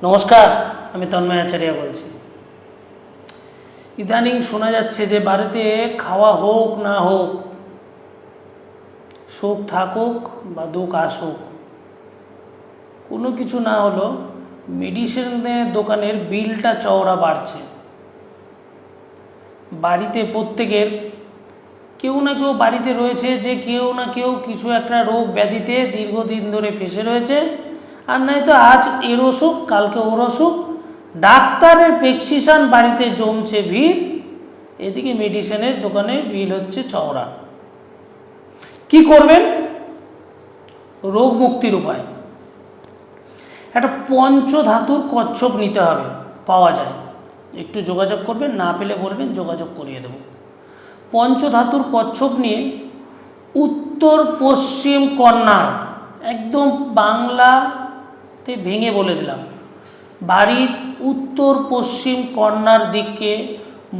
নমস্কার, আমি তন্ময় আচার্য বলছি। ইদানিং শোনা যাচ্ছে যে বাড়িতে খাওয়া হোক না হোক, সুখ থাকুক বা দুঃখ আসুক, কোনো কিছু না হলো মেডিসিনের দোকানের বিলটা চওড়া বাড়ছে। বাড়িতে প্রত্যেকের কেউ না কেউ বাড়িতে রয়েছে যে কেউ না কেউ কিছু একটা রোগ ব্যাধিতে দীর্ঘদিন ধরে ফেসে রয়েছে, আর নয়তো আজ এর অসুখ কালকে ওর অসুখ, ডাক্তারের প্রেসক্রিপশন বাড়িতে জমছে ভিড়, এদিকে মেডিসিনের দোকানে বিল হচ্ছে চওড়া। কি করবেন? রোগ মুক্তির উপায় একটা পঞ্চধাতুর কচ্ছপ নিতে হবে, পাওয়া যায়, একটু যোগাযোগ করবেন, না পেলে বলবেন, যোগাযোগ করিয়ে দেব। পঞ্চধাতুর কচ্ছপ নিয়ে উত্তর পশ্চিম কর্নার, একদম বাংলাতে ভেঙে বলে দিলাম, বাড়ির উত্তর পশ্চিম কর্নার দিকে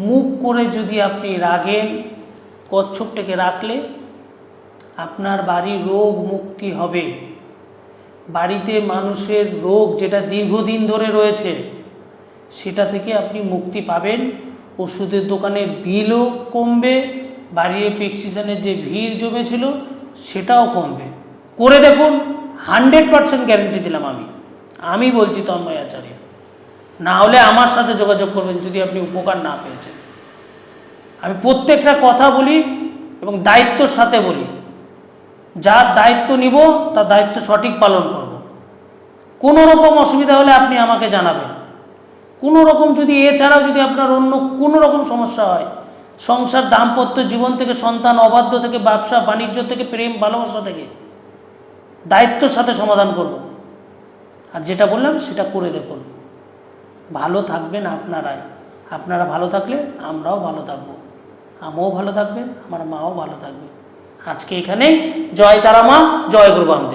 মুখ করে যদি আপনি রাখেন, কচ্ছপটাকে রাখলে আপনার বাড়ির রোগ মুক্তি হবে। বাড়িতে মানুষের রোগ যেটা দীর্ঘদিন ধরে রয়েছে সেটা থেকে আপনি মুক্তি পাবেন। ওষুধের দোকানের বিলও কমবে, বাড়ির প্রেসক্রিপশনের যে ভিড় জমেছিল সেটাও কমবে। করে দেখুন, 100% গ্যারেন্টি দিলাম আমি বলছি তন্ময় আচার্য। না হলে আমার সাথে যোগাযোগ করবেন যদি আপনি উপকার না পেয়েছেন। আমি প্রত্যেকটা কথা বলি এবং দায়িত্বর সাথে বলি, যার দায়িত্ব নিব তার দায়িত্ব সঠিক পালন করব। কোনো রকম অসুবিধা হলে আপনি আমাকে জানাবেন। কোনো রকম যদি এছাড়াও যদি আপনার অন্য কোনো রকম সমস্যা হয়, সংসার দাম্পত্য জীবন থেকে, সন্তান অবাধ্য থেকে, ব্যবসা বাণিজ্য থেকে, প্রেম ভালোবাসা থেকে, দায়িত্বর সাথে সমাধান করব। আর যেটা বললাম সেটা করে দেখুন, ভালো থাকবেন আপনারা ভালো থাকলে আমরাও ভালো থাকবো, আমিও ভালো থাকবে, আমার মাও ভালো থাকবে। আজকে এখানেই। জয় তারা মা, জয় গুরু বামদেব।